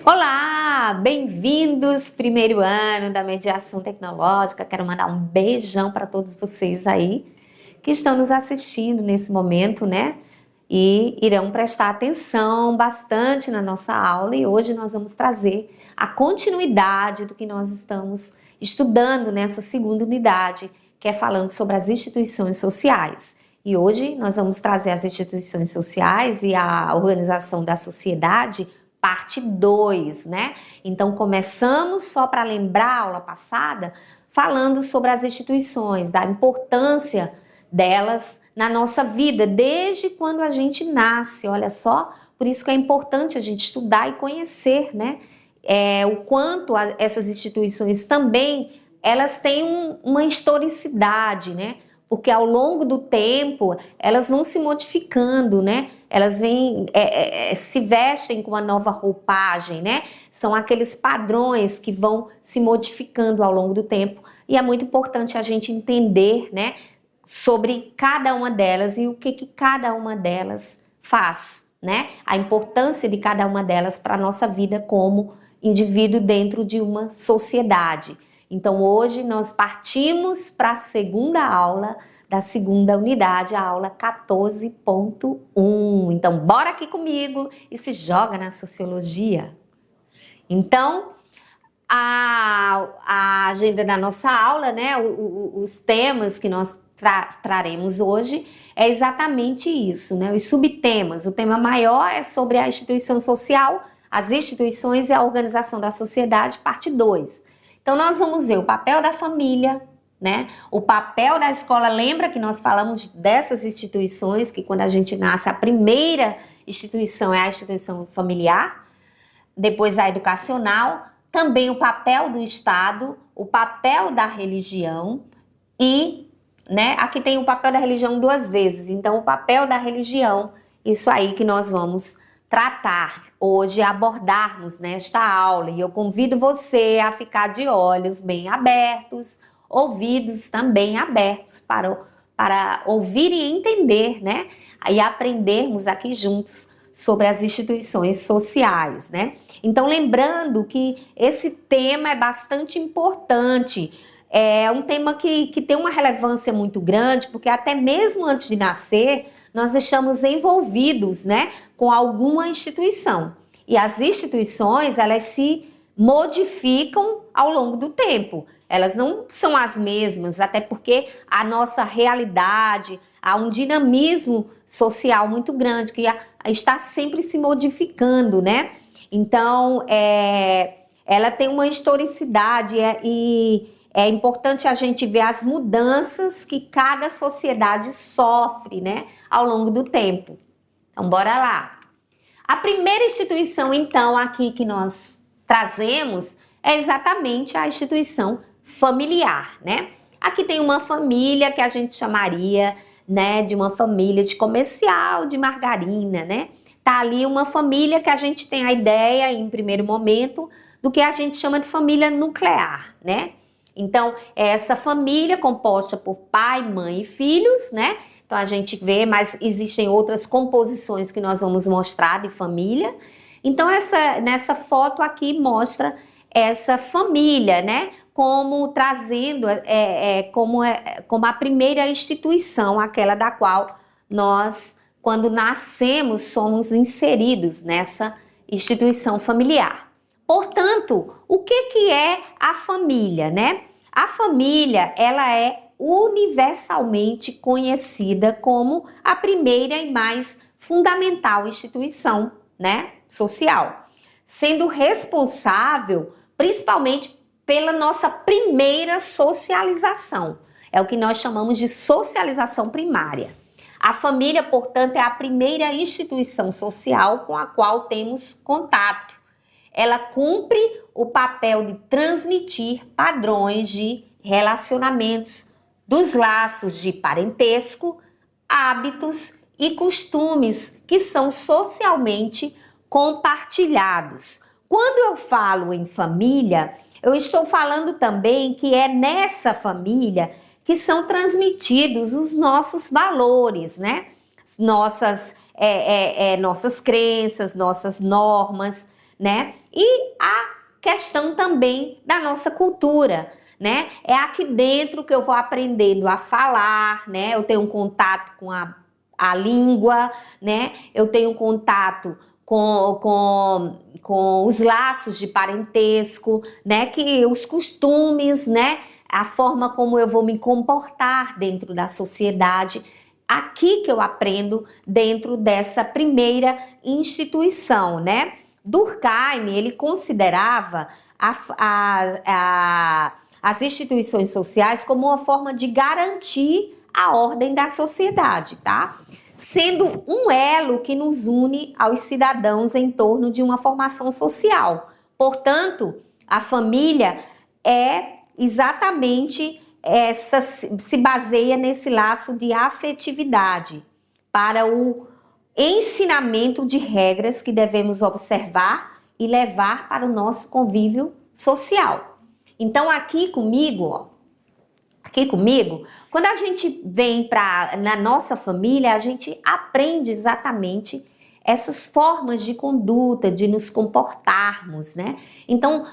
Olá, bem-vindos, primeiro ano da mediação tecnológica. Quero mandar um beijão para todos vocês aí que estão nos assistindo nesse momento, né? E irão prestar atenção bastante na nossa aula, e hoje nós vamos trazer a continuidade do que nós estamos estudando nessa segunda unidade, que é falando sobre as instituições sociais. E hoje nós vamos trazer as instituições sociais e a organização da sociedade, parte 2, né? Então começamos, só para lembrar a aula passada, falando sobre as instituições, da importância delas na nossa vida, desde quando a gente nasce, olha só, por isso que é importante a gente estudar e conhecer, né? O quanto essas instituições também, elas têm uma historicidade, né? Porque ao longo do tempo, elas vão se modificando, né? Elas vêm, se vestem com uma nova roupagem, né? São aqueles padrões que vão se modificando ao longo do tempo. E é muito importante a gente entender, né? Sobre cada uma delas e o que cada uma delas faz, né? A importância de cada uma delas para a nossa vida como indivíduo dentro de uma sociedade. Então hoje nós partimos para a segunda aula da segunda unidade, a aula 14.1. Então bora aqui comigo e se joga na sociologia. Então a agenda da nossa aula, né, os temas que nós traremos hoje é exatamente isso, né, os subtemas. O tema maior é sobre a instituição social, as instituições e a organização da sociedade, parte 2. Então nós vamos ver o papel da família, né? O papel da escola. Lembra que nós falamos dessas instituições, que quando a gente nasce, a primeira instituição é a instituição familiar, depois a educacional, também o papel do Estado, o papel da religião e, né, aqui tem o papel da religião 2 vezes, então o papel da religião, isso aí que nós vamos tratar hoje, abordarmos nesta aula, e eu convido você a ficar de olhos bem abertos, ouvidos também abertos para ouvir e entender, né? E aprendermos aqui juntos sobre as instituições sociais, né? Então lembrando que esse tema é bastante importante, é um tema que tem uma relevância muito grande, porque até mesmo antes de nascer, nós estamos envolvidos, né, com alguma instituição. E as instituições, elas se modificam ao longo do tempo. Elas não são as mesmas, até porque a nossa realidade, há um dinamismo social muito grande, que está sempre se modificando, né? Então, ela tem uma historicidade e é importante a gente ver as mudanças que cada sociedade sofre, né, ao longo do tempo. Então, bora lá. A primeira instituição, então, aqui que nós trazemos é exatamente a instituição familiar, né? Aqui tem uma família que a gente chamaria, né, de uma família de comercial de margarina, né? Tá ali uma família que a gente tem a ideia, em primeiro momento, do que a gente chama de família nuclear, né? Então, é essa família composta por pai, mãe e filhos, né? Então, a gente vê, mas existem outras composições que nós vamos mostrar de família. Então, nessa foto aqui mostra essa família, né? Como trazendo, como a primeira instituição, aquela da qual nós, quando nascemos, somos inseridos nessa instituição familiar. Portanto, o que é a família, né? A família, ela é universalmente conhecida como a primeira e mais fundamental instituição, né, social, sendo responsável principalmente pela nossa primeira socialização. É o que nós chamamos de socialização primária. A família, portanto, é a primeira instituição social com a qual temos contato. Ela cumpre o papel de transmitir padrões de relacionamentos, dos laços de parentesco, hábitos e costumes que são socialmente compartilhados. Quando eu falo em família, eu estou falando também que é nessa família que são transmitidos os nossos valores, né? Nossas crenças, nossas normas, né? E a questão também da nossa cultura, né? É aqui dentro que eu vou aprendendo a falar, né? Eu tenho um contato com a língua, né? Eu tenho contato com os laços de parentesco, né? Que os costumes, né? A forma como eu vou me comportar dentro da sociedade. Aqui que eu aprendo dentro dessa primeira instituição, né? Durkheim, ele considerava as instituições sociais como uma forma de garantir a ordem da sociedade, tá? Sendo um elo que nos une aos cidadãos em torno de uma formação social. Portanto, a família é exatamente essa, se baseia nesse laço de afetividade para o ensinamento de regras que devemos observar e levar para o nosso convívio social. Então aqui comigo, quando a gente vem na nossa família, a gente aprende exatamente essas formas de conduta, de nos comportarmos, né? Então,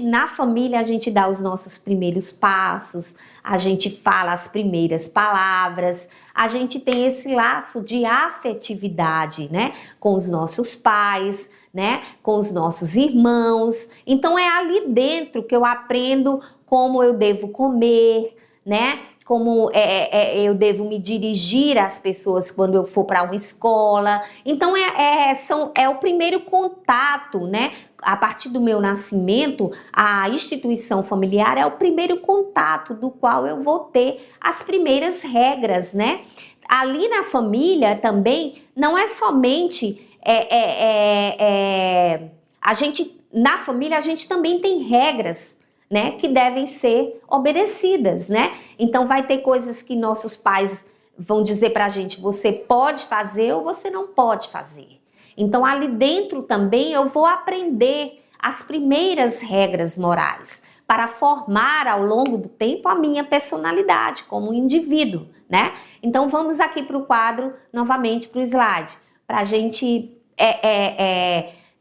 na família, a gente dá os nossos primeiros passos, a gente fala as primeiras palavras, a gente tem esse laço de afetividade, né? Com os nossos pais, né? Com os nossos irmãos. Então, é ali dentro que eu aprendo como eu devo comer, né? Como eu devo me dirigir às pessoas quando eu for para uma escola. Então, é o primeiro contato, né? A partir do meu nascimento, a instituição familiar é o primeiro contato do qual eu vou ter as primeiras regras, né? Ali na família também, não é somente... na família, a gente também tem regras, né, que devem ser obedecidas, né? Então vai ter coisas que nossos pais vão dizer pra gente, você pode fazer ou você não pode fazer. Então ali dentro também eu vou aprender as primeiras regras morais para formar ao longo do tempo a minha personalidade como indivíduo, né? Então vamos aqui para o quadro, novamente para o slide, para a gente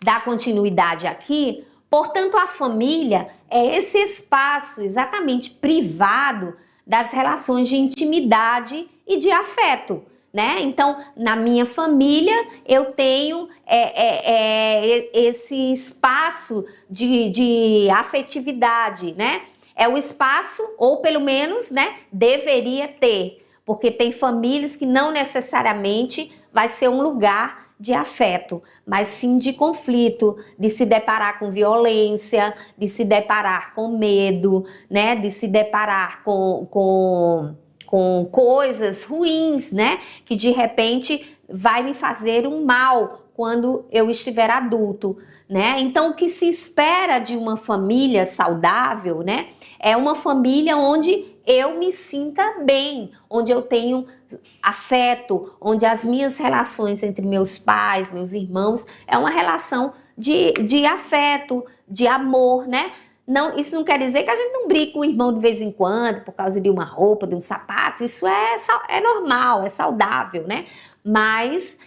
dar continuidade aqui. Portanto, a família é esse espaço exatamente privado das relações de intimidade e de afeto, né? Então, na minha família, eu tenho esse espaço de afetividade, né? É o espaço, ou pelo menos, né, deveria ter, porque tem famílias que não necessariamente vai ser um lugar de afeto, mas sim de conflito, de se deparar com violência, de se deparar com medo, né? De se deparar com coisas ruins, né? Que de repente vai me fazer um mal quando eu estiver adulto, né? Então o que se espera de uma família saudável, né? É uma família onde eu me sinta bem, onde eu tenho afeto, onde as minhas relações entre meus pais, meus irmãos, é uma relação de afeto, de amor, né? Não, isso não quer dizer que a gente não brigue com o irmão de vez em quando por causa de uma roupa, de um sapato, isso é normal, é saudável, né? Mas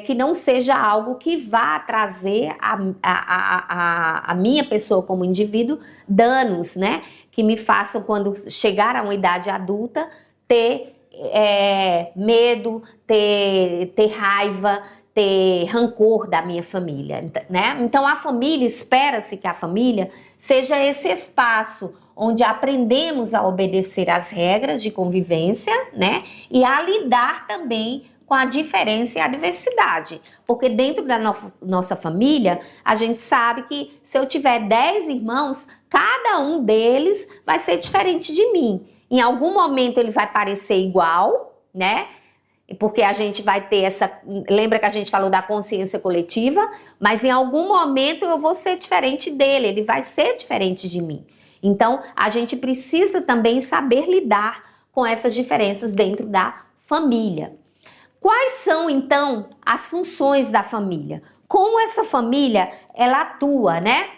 que não seja algo que vá trazer a minha pessoa como indivíduo danos, né? Que me façam, quando chegar a uma idade adulta, ter medo, ter raiva, ter rancor da minha família, né? Então a família, espera-se que a família seja esse espaço onde aprendemos a obedecer às regras de convivência, né? E a lidar também com a diferença e a diversidade. Porque dentro da nossa família, a gente sabe que se eu tiver 10 irmãos, cada um deles vai ser diferente de mim. Em algum momento ele vai parecer igual, né? Porque a gente vai ter lembra que a gente falou da consciência coletiva? Mas em algum momento eu vou ser diferente dele, ele vai ser diferente de mim. Então, a gente precisa também saber lidar com essas diferenças dentro da família. Quais são, então, as funções da família? Como essa família, ela atua, né?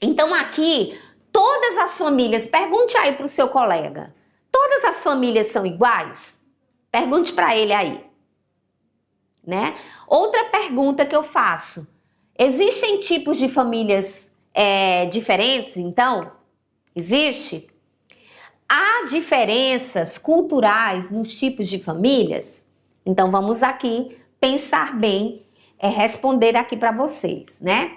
Então, aqui, todas as famílias, pergunte aí para o seu colega, todas as famílias são iguais? Pergunte para ele aí, né? Outra pergunta que eu faço, Existem tipos de famílias diferentes, então? Existe? Há diferenças culturais nos tipos de famílias? Então vamos aqui pensar bem, responder aqui para vocês, né?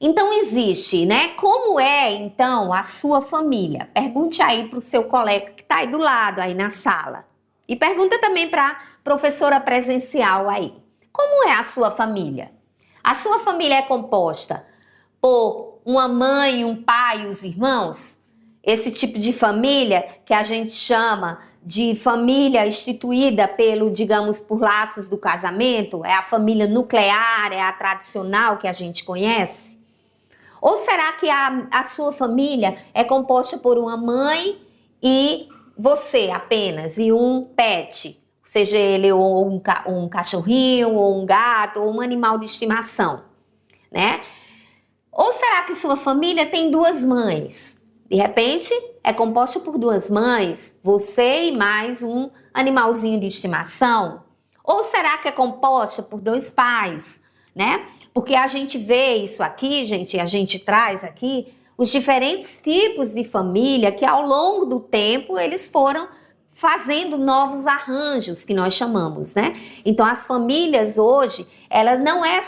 Então existe, né? Como é então a sua família? Pergunte aí para o seu colega que está aí do lado, aí na sala. E pergunta também para a professora presencial aí. Como é a sua família? A sua família é composta por uma mãe, um pai e os irmãos? Esse tipo de família que a gente chama de família instituída pelo, digamos, por laços do casamento, é a família nuclear, é a tradicional que a gente conhece? Ou será que a sua família é composta por uma mãe e você apenas, e um pet, seja ele ou um cachorrinho, ou um gato, ou um animal de estimação, né? Ou será que sua família tem duas mães? De repente, é composta por duas mães, você e mais um animalzinho de estimação? Ou será que é composta por dois pais, né? Porque a gente vê isso aqui, gente, a gente traz aqui os diferentes tipos de família que ao longo do tempo eles foram fazendo novos arranjos, que nós chamamos, né? Então as famílias hoje, ela não é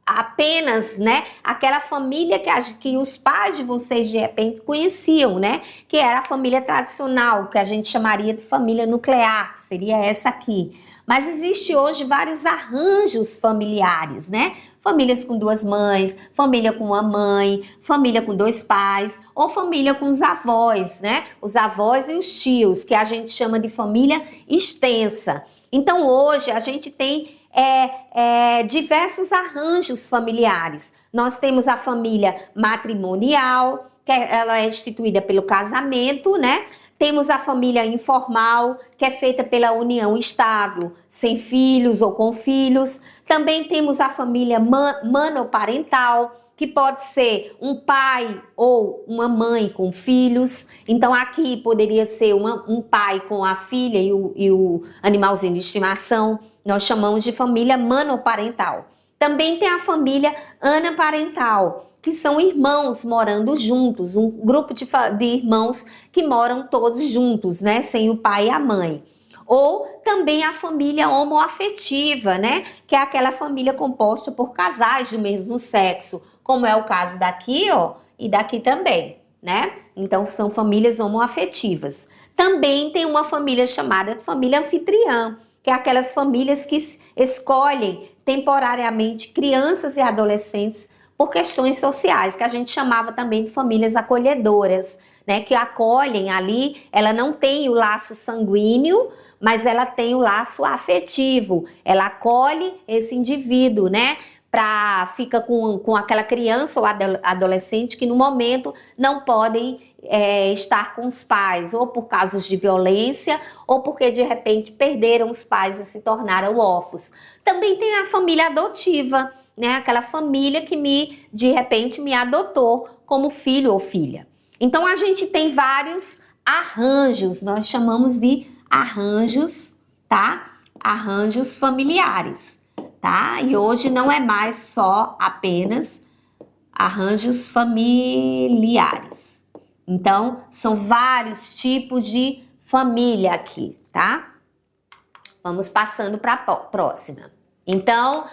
apenas, né, aquela família que os pais de vocês de repente conheciam, né, que era a família tradicional, que a gente chamaria de família nuclear, que seria essa aqui. Mas existe hoje vários arranjos familiares, né? Famílias com duas mães, família com uma mãe, família com dois pais, ou família com os avós, né? Os avós e os tios, que a gente chama de família extensa. Então hoje a gente tem diversos arranjos familiares. Nós temos a família matrimonial, que ela é instituída pelo casamento, né? Temos a família informal, que é feita pela união estável, sem filhos ou com filhos. Também temos a família monoparental, que pode ser um pai ou uma mãe com filhos. Então aqui poderia ser um pai com a filha e o animalzinho de estimação. Nós chamamos de família monoparental. Também tem a família anaparental, que são irmãos morando juntos, um grupo de irmãos que moram todos juntos, né, sem o pai e a mãe. Ou também a família homoafetiva, né, que é aquela família composta por casais do mesmo sexo, como é o caso daqui, ó, e daqui também, né? Então são famílias homoafetivas. Também tem uma família chamada de família anfitriã, que é aquelas famílias que escolhem temporariamente crianças e adolescentes por questões sociais, que a gente chamava também de famílias acolhedoras, né? Que acolhem ali, ela não tem o laço sanguíneo, mas ela tem o laço afetivo, ela acolhe esse indivíduo, né? Fica com aquela criança ou adolescente que no momento não podem estar com os pais, ou por casos de violência, ou porque de repente perderam os pais e se tornaram órfãos. Também tem a família adotiva, né? Aquela família que de repente me adotou como filho ou filha. Então a gente tem vários arranjos, nós chamamos de arranjos, tá? Arranjos familiares, tá? E hoje não é mais só apenas arranjos familiares. Então, são vários tipos de família aqui, tá? Vamos passando para a próxima. Então,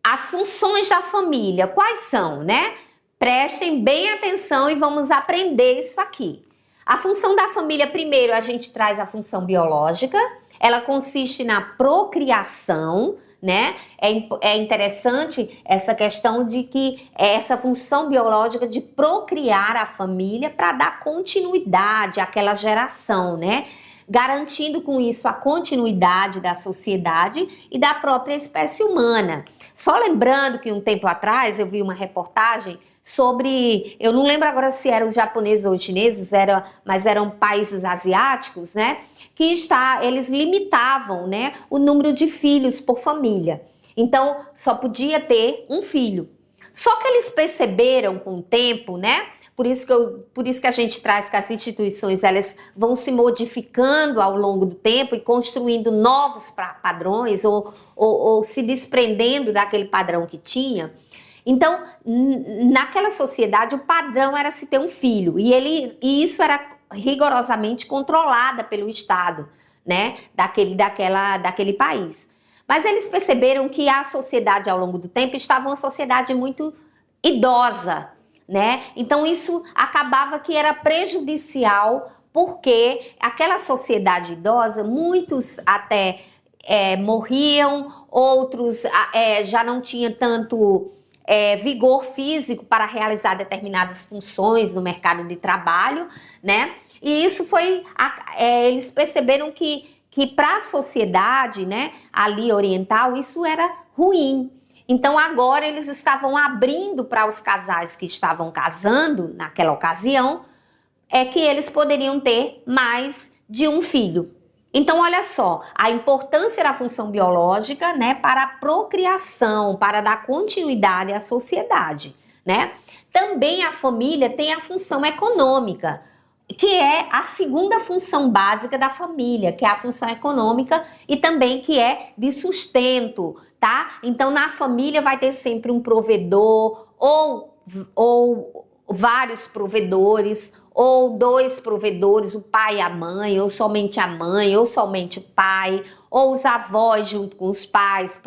as funções da família, quais são, né? Prestem bem atenção e vamos aprender isso aqui. A função da família, primeiro, a gente traz a função biológica. Ela consiste na procriação, né? É interessante essa questão de que essa função biológica de procriar a família para dar continuidade àquela geração, né? Garantindo com isso a continuidade da sociedade e da própria espécie humana. Só lembrando que um tempo atrás eu vi uma reportagem sobre, eu não lembro agora se eram os japoneses ou os chineses, mas eram países asiáticos, né? Que eles limitavam, né, o número de filhos por família. Então, só podia ter um filho. Só que eles perceberam com o tempo, né? Por isso que a gente traz que as instituições elas vão se modificando ao longo do tempo e construindo novos padrões ou se desprendendo daquele padrão que tinha, Então, naquela sociedade, o padrão era se ter um filho, e isso era rigorosamente controlada pelo Estado, né, daquele país. Mas eles perceberam que a sociedade, ao longo do tempo, estava uma sociedade muito idosa, né? Então isso acabava que era prejudicial, porque aquela sociedade idosa, muitos até morriam, outros já não tinham tanto vigor físico para realizar determinadas funções no mercado de trabalho, né? E isso foi, eles perceberam que para a sociedade, né, ali oriental, isso era ruim. Então agora eles estavam abrindo para os casais que estavam casando naquela ocasião, que eles poderiam ter mais de um filho. Então olha só, a importância da função biológica, né, para a procriação, para dar continuidade à sociedade, né? Também a família tem a função econômica, que é a segunda função básica da família, que é a função econômica e também que é de sustento, tá? Então, na família vai ter sempre um provedor ou vários provedores, ou dois provedores, o pai e a mãe, ou somente a mãe, ou somente o pai, ou os avós junto com os pais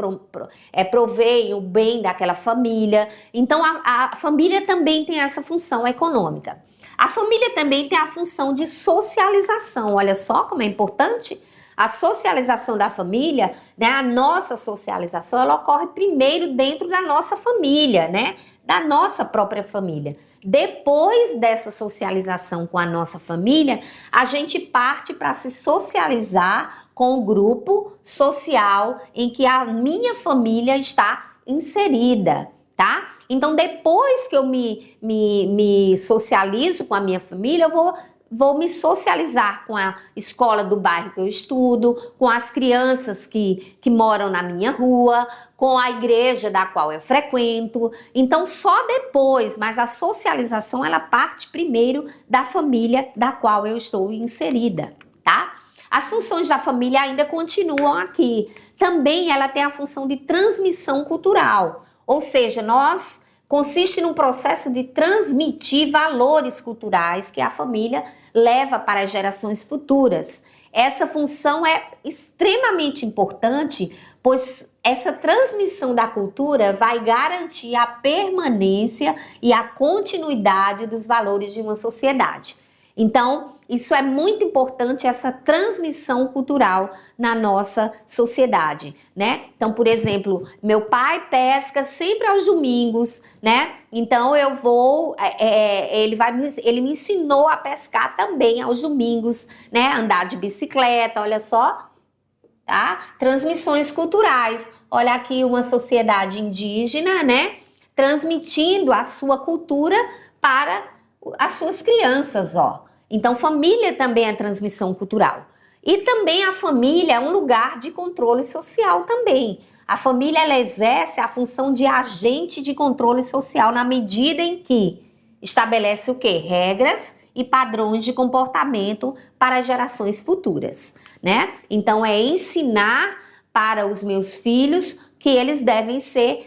proveem o bem daquela família. Então, a família também tem essa função econômica. A família também tem a função de socialização, olha só como é importante. A socialização da família, né, a nossa socialização, ela ocorre primeiro dentro da nossa família, né, da nossa própria família. Depois dessa socialização com a nossa família, a gente parte para se socializar com o grupo social em que a minha família está inserida, tá? Então, depois que eu me socializo com a minha família, eu vou me socializar com a escola do bairro que eu estudo, com as crianças que moram na minha rua, com a igreja da qual eu frequento. Então, só depois, mas a socialização, ela parte primeiro da família da qual eu estou inserida, tá? As funções da família ainda continuam aqui. Também ela tem a função de transmissão cultural. Ou seja, consiste num processo de transmitir valores culturais que a família leva para as gerações futuras. Essa função é extremamente importante, pois essa transmissão da cultura vai garantir a permanência e a continuidade dos valores de uma sociedade. Então, isso é muito importante, essa transmissão cultural na nossa sociedade, né? Então, por exemplo, meu pai pesca sempre aos domingos, né? Então, ele me ensinou a pescar também aos domingos, né? Andar de bicicleta, olha só, tá? Transmissões culturais. Olha aqui uma sociedade indígena, né? Transmitindo a sua cultura para as suas crianças, ó. Então, família também é transmissão cultural. E também a família é um lugar de controle social também. A família, ela exerce a função de agente de controle social na medida em que estabelece o quê? Regras e padrões de comportamento para as gerações futuras, né? Então, é ensinar para os meus filhos que eles devem ser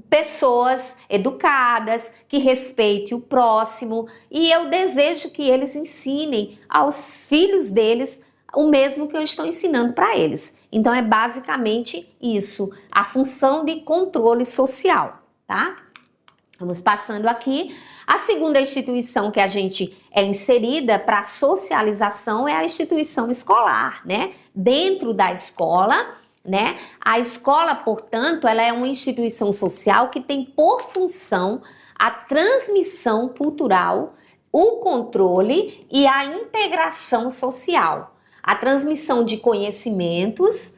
pessoas educadas, que respeitem o próximo, e eu desejo que eles ensinem aos filhos deles o mesmo que eu estou ensinando para eles. Então é basicamente isso, a função de controle social, tá? Vamos passando aqui. A segunda instituição que a gente é inserida para socialização é a instituição escolar, né? Dentro da escola, né? A escola, portanto, ela é uma instituição social que tem por função a transmissão cultural, o controle e a integração social, a transmissão de conhecimentos,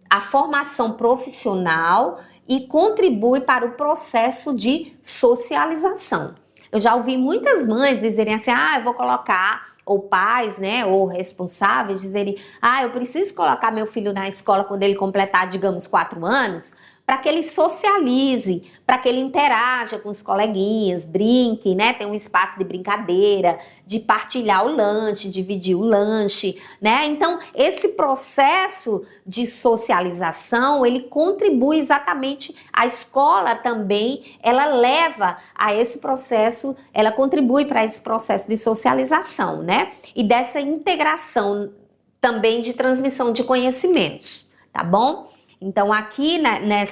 a formação profissional e contribui para o processo de socialização. Eu já ouvi muitas mães dizerem assim, eu vou colocar, ou pais, né, ou responsáveis dizerem, eu preciso colocar meu filho na escola quando ele completar, digamos, 4 anos, para que ele socialize, para que ele interaja com os coleguinhas, brinque, né? Tem um espaço de brincadeira, de partilhar o lanche, dividir o lanche, né? Então, esse processo de socialização, ele contribui exatamente, a escola também, ela leva a esse processo, ela contribui para esse processo de socialização, né? E dessa integração também de transmissão de conhecimentos, tá bom? Então, aqui na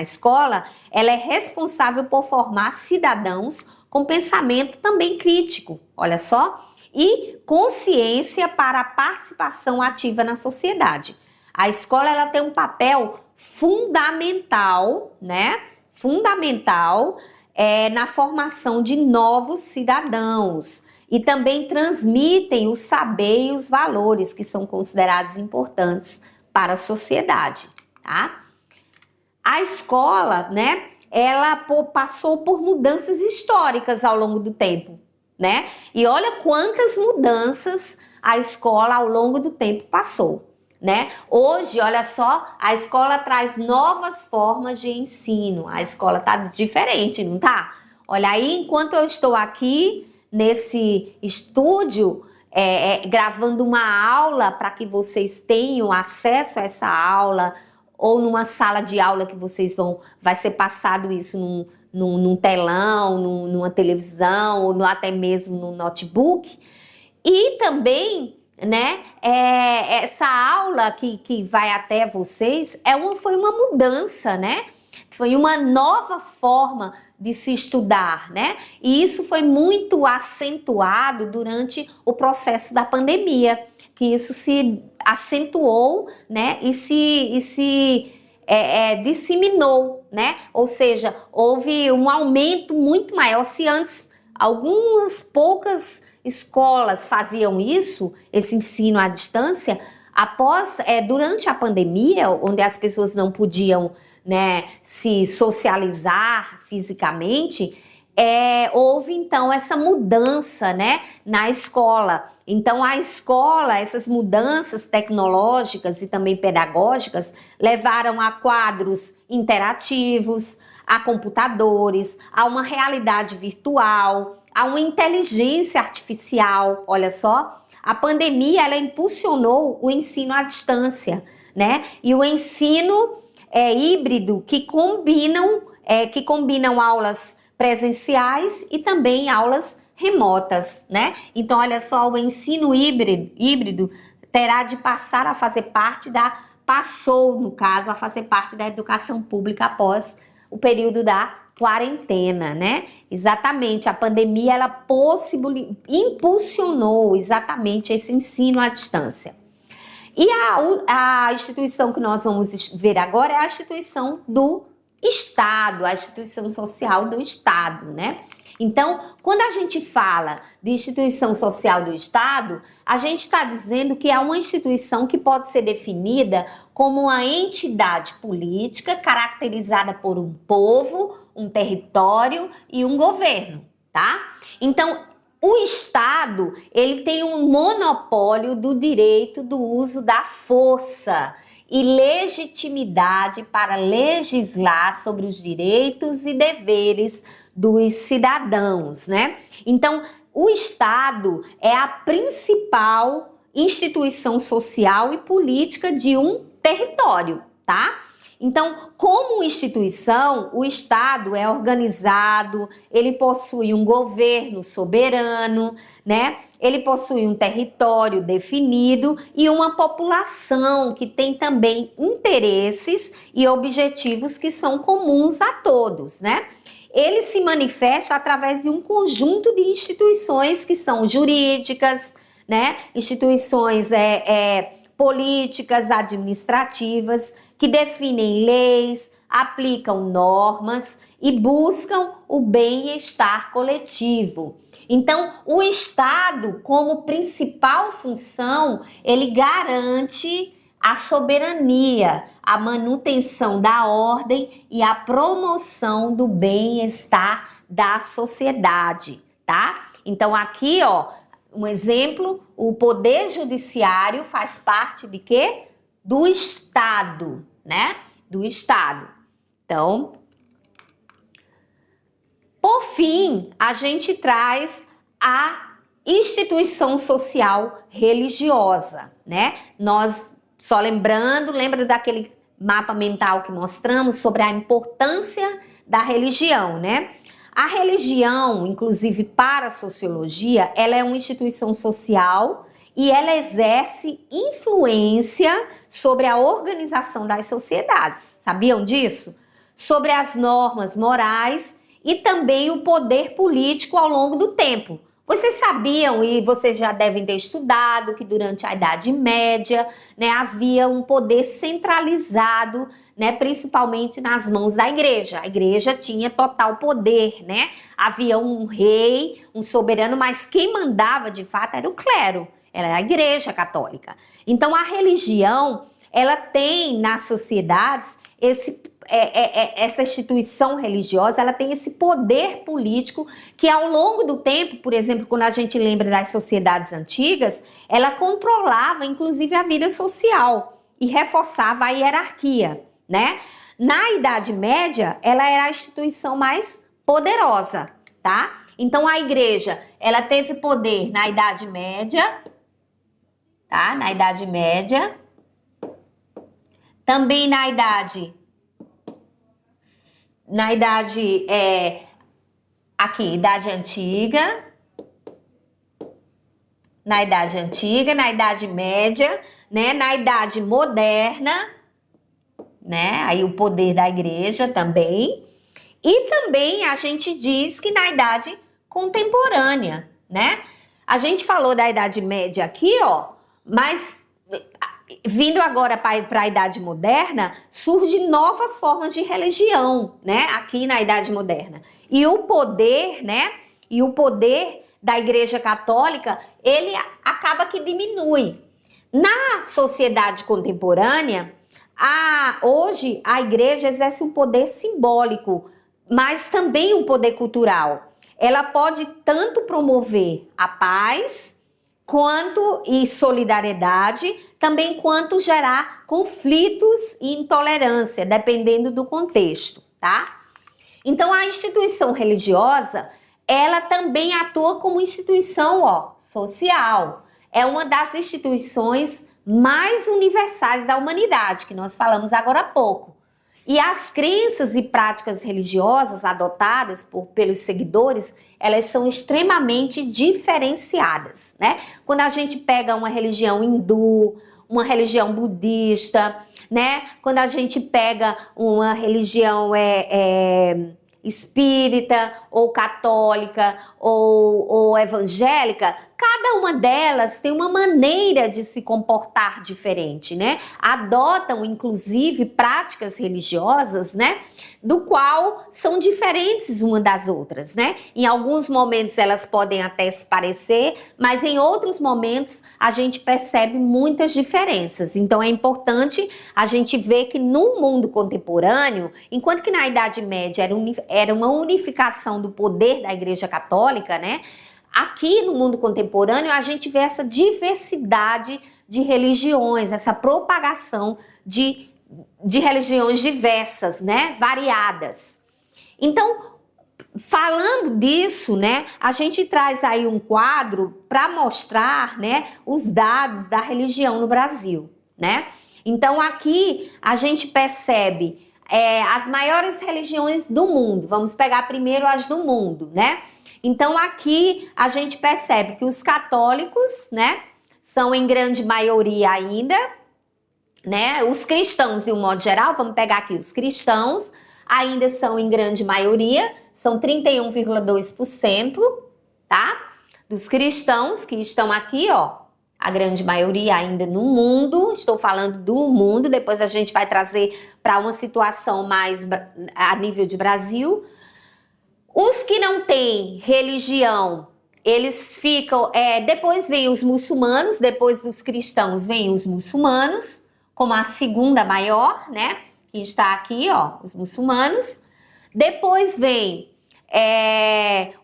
escola, ela é responsável por formar cidadãos com pensamento também crítico, olha só, e consciência para a participação ativa na sociedade. A escola, ela tem um papel fundamental, né? Fundamental na formação de novos cidadãos e também transmitem o saber e os valores que são considerados importantes para a sociedade, tá? A escola, né, ela passou por mudanças históricas ao longo do tempo, né? E olha quantas mudanças a escola ao longo do tempo passou, né? Hoje, olha só, a escola traz novas formas de ensino. A escola tá diferente, não tá? Olha aí, enquanto eu estou aqui nesse estúdio, gravando uma aula para que vocês tenham acesso a essa aula, ou numa sala de aula que vai ser passado isso num telão, numa televisão, ou até mesmo no notebook. E também, né, essa aula que vai até vocês foi uma mudança, né? Foi uma nova forma de se estudar, né? E isso foi muito acentuado durante o processo da pandemia, que isso se acentuou, né? E se disseminou, né? Ou seja, houve um aumento muito maior. Se antes algumas poucas escolas faziam isso, esse ensino à distância, durante a pandemia, onde as pessoas não podiam, né, se socializar fisicamente, houve então essa mudança, né, na escola. Então a escola, essas mudanças tecnológicas e também pedagógicas levaram a quadros interativos, a computadores, a uma realidade virtual, a uma inteligência artificial. Olha só, a pandemia, ela impulsionou o ensino à distância, né? E o ensino híbrido que combinam aulas presenciais e também aulas remotas, né? Então, olha só, o ensino híbrido terá de passar a fazer parte passou, no caso, a fazer parte da educação pública após o período da quarentena, né? Exatamente, a pandemia, ela impulsionou exatamente esse ensino à distância. E a instituição que nós vamos ver agora é a instituição do Estado, a instituição social do Estado, né? Então, quando a gente fala de instituição social do Estado, a gente está dizendo que é uma instituição que pode ser definida como uma entidade política caracterizada por um povo, um território e um governo, tá? Então, o Estado, ele tem um monopólio do direito do uso da força e legitimidade para legislar sobre os direitos e deveres dos cidadãos, né? Então, o Estado é a principal instituição social e política de um território, tá? Então, como instituição, o Estado é organizado, ele possui um governo soberano, né? Ele possui um território definido e uma população que tem também interesses e objetivos que são comuns a todos, né? Ele se manifesta através de um conjunto de instituições que são jurídicas, né? Instituições políticas, administrativas, que definem leis, aplicam normas e buscam o bem-estar coletivo. Então, o Estado, como principal função, ele garante a soberania, a manutenção da ordem e a promoção do bem-estar da sociedade, tá? Então, aqui, ó, um exemplo, o Poder Judiciário faz parte de quê? Do Estado, né? do Estado. Então, por fim, a gente traz a instituição social religiosa, né? Nós, só lembrando, lembra daquele mapa mental que mostramos sobre a importância da religião, né? A religião, inclusive para a sociologia, ela é uma instituição social e ela exerce influência sobre a organização das sociedades. Sabiam disso? Sobre as normas morais e também o poder político ao longo do tempo. Vocês sabiam, e vocês já devem ter estudado, que durante a Idade Média, né, havia um poder centralizado, né, principalmente nas mãos da igreja. A igreja tinha total poder, né? Havia um rei, um soberano, mas quem mandava de fato era o clero, era a igreja católica. Então a religião, ela tem nas sociedades essa instituição religiosa, ela tem esse poder político que ao longo do tempo, por exemplo, quando a gente lembra das sociedades antigas, ela controlava inclusive a vida social e reforçava a hierarquia, né? Na Idade Média, ela era a instituição mais poderosa, tá? Então a igreja, ela teve poder na Idade Média, tá? Na Idade Média, também na idade Idade Antiga, na Idade Média, né, na Idade Moderna, né, aí o poder da igreja também, e também a gente diz que na Idade Contemporânea, né, a gente falou da Idade Média aqui, ó, mas vindo agora para a Idade Moderna, surgem novas formas de religião, né? Aqui na Idade Moderna. E o poder, né? E o poder da Igreja Católica, ele acaba que diminui. Na sociedade contemporânea, hoje a Igreja exerce um poder simbólico, mas também um poder cultural. Ela pode tanto promover a paz e solidariedade, também quanto gerar conflitos e intolerância, dependendo do contexto, tá? Então, a instituição religiosa, ela também atua como instituição, social. É uma das instituições mais universais da humanidade, que nós falamos agora há pouco. E as crenças e práticas religiosas adotadas pelos seguidores, elas são extremamente diferenciadas, né? Quando a gente pega uma religião hindu, uma religião budista, né? Quando a gente pega uma religião espírita, ou católica, ou evangélica, cada uma delas tem uma maneira de se comportar diferente, né? Adotam, inclusive, práticas religiosas, né? Do qual são diferentes uma das outras, né? Em alguns momentos elas podem até se parecer, mas em outros momentos a gente percebe muitas diferenças. Então é importante a gente ver que no mundo contemporâneo, enquanto que na Idade Média era uma unificação do poder da Igreja Católica, né? Aqui no mundo contemporâneo a gente vê essa diversidade de religiões, essa propagação de religiões diversas, né, variadas. Então, falando disso, né, a gente traz aí um quadro para mostrar, né, os dados da religião no Brasil, né? Então, aqui a gente percebe as maiores religiões do mundo. Vamos pegar primeiro as do mundo, né? Então, aqui a gente percebe que os católicos, né, são em grande maioria ainda, né? Os cristãos, de um modo geral, vamos pegar aqui os cristãos, ainda são em grande maioria, são 31,2%, tá? Dos cristãos que estão aqui, ó, a grande maioria ainda no mundo, estou falando do mundo, depois a gente vai trazer para uma situação mais a nível de Brasil. Os que não têm religião, eles ficam, depois vem os muçulmanos, depois dos cristãos vem os muçulmanos, como a segunda maior, né, que está aqui, ó, os muçulmanos. Depois vem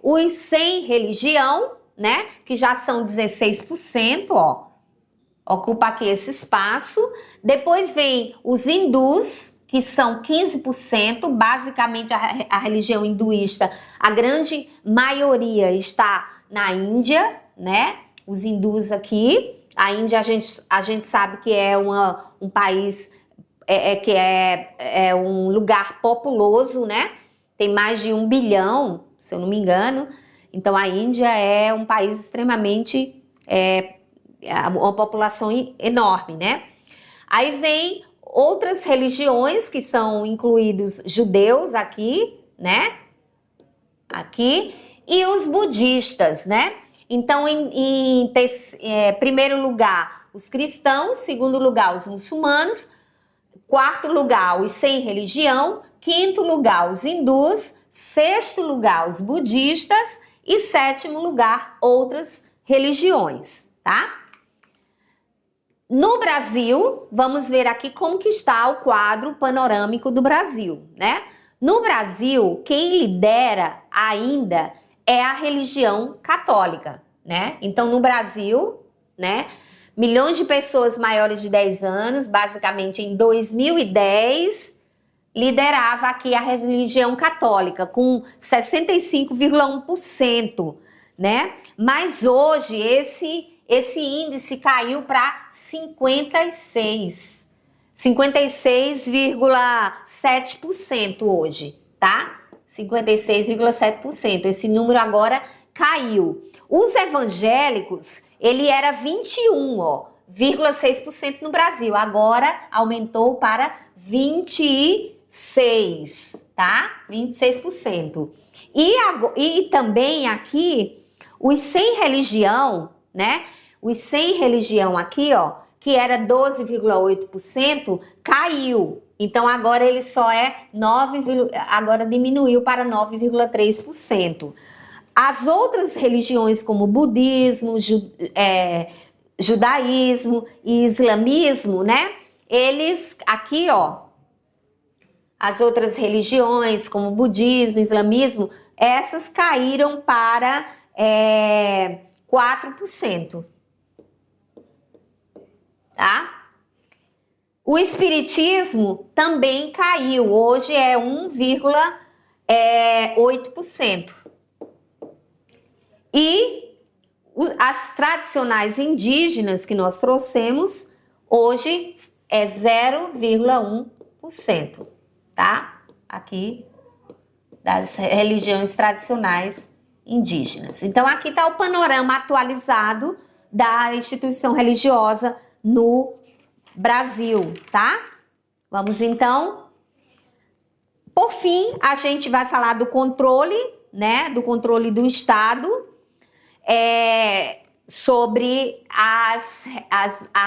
os sem religião, né, que já são 16%, ó, ocupa aqui esse espaço. Depois vem os hindus, que são 15%, basicamente a religião hinduísta, a grande maioria está na Índia, né? Os hindus aqui, a Índia a gente sabe que é um país, que é um lugar populoso, né? Tem mais de 1 bilhão, se eu não me engano. Então a Índia é um país extremamente, uma população enorme, né? Aí vem outras religiões que são incluídos judeus aqui, né? Aqui, e os budistas, né? Então, em primeiro lugar, os cristãos, segundo lugar, os muçulmanos, quarto lugar, os sem religião, quinto lugar, os hindus, sexto lugar, os budistas e sétimo lugar, outras religiões, tá? No Brasil, vamos ver aqui como que está o quadro panorâmico do Brasil, né? No Brasil, quem lidera ainda é a religião católica, né? Então, no Brasil, né, milhões de pessoas maiores de 10 anos, basicamente em 2010, liderava aqui a religião católica, com 65,1%, né? Mas hoje esse índice caiu para 56,7% hoje, tá? 56,7%. Esse número agora caiu. Os evangélicos, ele era 21,6% no Brasil. Agora aumentou para 26, tá? 26%. E também aqui, os sem religião, né? Os sem religião aqui, ó, que era 12,8%, caiu. Então agora ele só é agora diminuiu para 9,3%. As outras religiões como budismo, judaísmo e islamismo, né? Eles aqui, ó, as outras religiões como budismo, islamismo, essas caíram para 4%. Tá? O espiritismo também caiu, hoje é 1,8%. E as tradicionais indígenas que nós trouxemos, hoje é 0,1%, tá? Aqui das religiões tradicionais indígenas. Então aqui está o panorama atualizado da instituição religiosa no Brasil, tá? Vamos então. Por fim, a gente vai falar do controle, né? Do controle do Estado sobre a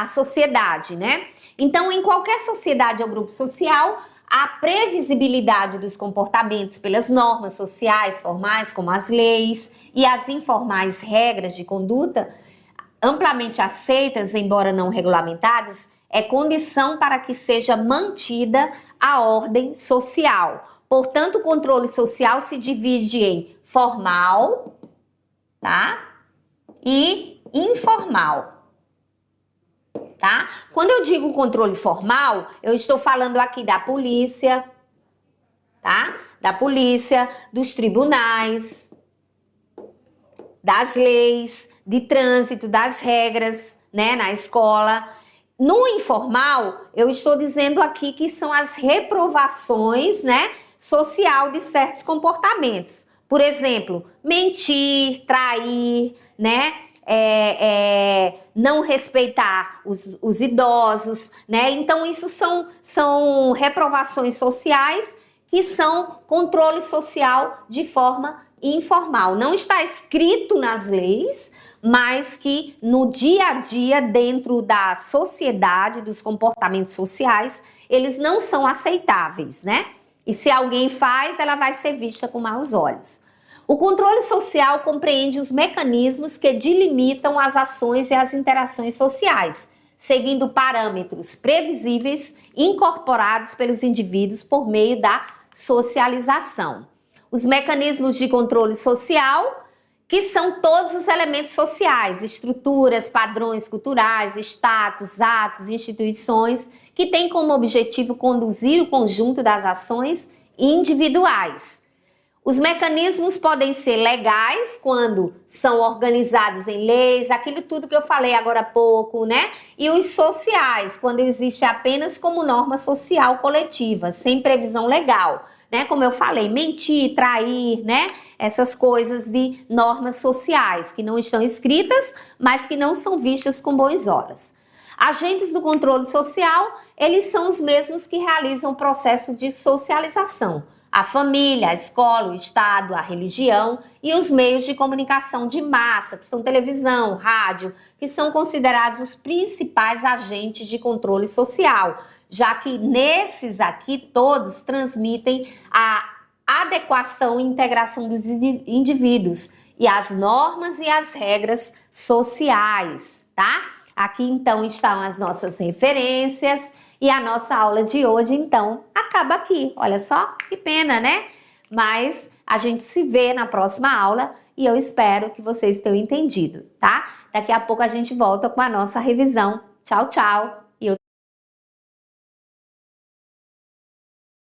sociedade, né? Então, em qualquer sociedade ou grupo social, a previsibilidade dos comportamentos pelas normas sociais formais, como as leis, e as informais regras de conduta, amplamente aceitas, embora não regulamentadas, é condição para que seja mantida a ordem social. Portanto, o controle social se divide em formal, tá? E informal, tá? Quando eu digo controle formal, eu estou falando aqui da polícia, tá? Da polícia, dos tribunais, das leis, de trânsito, das regras, né, na escola. No informal, eu estou dizendo aqui que são as reprovações, né, social de certos comportamentos. Por exemplo, mentir, trair, né, não respeitar os idosos, né? Então, isso são reprovações sociais que são controle social de forma informal. Não está escrito nas leis, mas que no dia a dia, dentro da sociedade, dos comportamentos sociais, eles não são aceitáveis, né? E se alguém faz, ela vai ser vista com maus olhos. O controle social compreende os mecanismos que delimitam as ações e as interações sociais, seguindo parâmetros previsíveis incorporados pelos indivíduos por meio da socialização. Os mecanismos de controle social, que são todos os elementos sociais, estruturas, padrões culturais, status, atos, instituições, que tem como objetivo conduzir o conjunto das ações individuais. Os mecanismos podem ser legais, quando são organizados em leis, aquilo tudo que eu falei agora há pouco, né? E os sociais, quando existe apenas como norma social coletiva, sem previsão legal, né? Como eu falei, mentir, trair, né? Essas coisas de normas sociais que não estão escritas, mas que não são vistas com bons olhos. Agentes do controle social, eles são os mesmos que realizam o processo de socialização. A família, a escola, o Estado, a religião e os meios de comunicação de massa, que são televisão, rádio, que são considerados os principais agentes de controle social, já que nesses aqui todos transmitem a adequação e integração dos indivíduos e as normas e as regras sociais, tá? Aqui então estão as nossas referências. E a nossa aula de hoje, então, acaba aqui. Olha só, que pena, né? Mas a gente se vê na próxima aula e eu espero que vocês tenham entendido, tá? Daqui a pouco a gente volta com a nossa revisão. Tchau, tchau!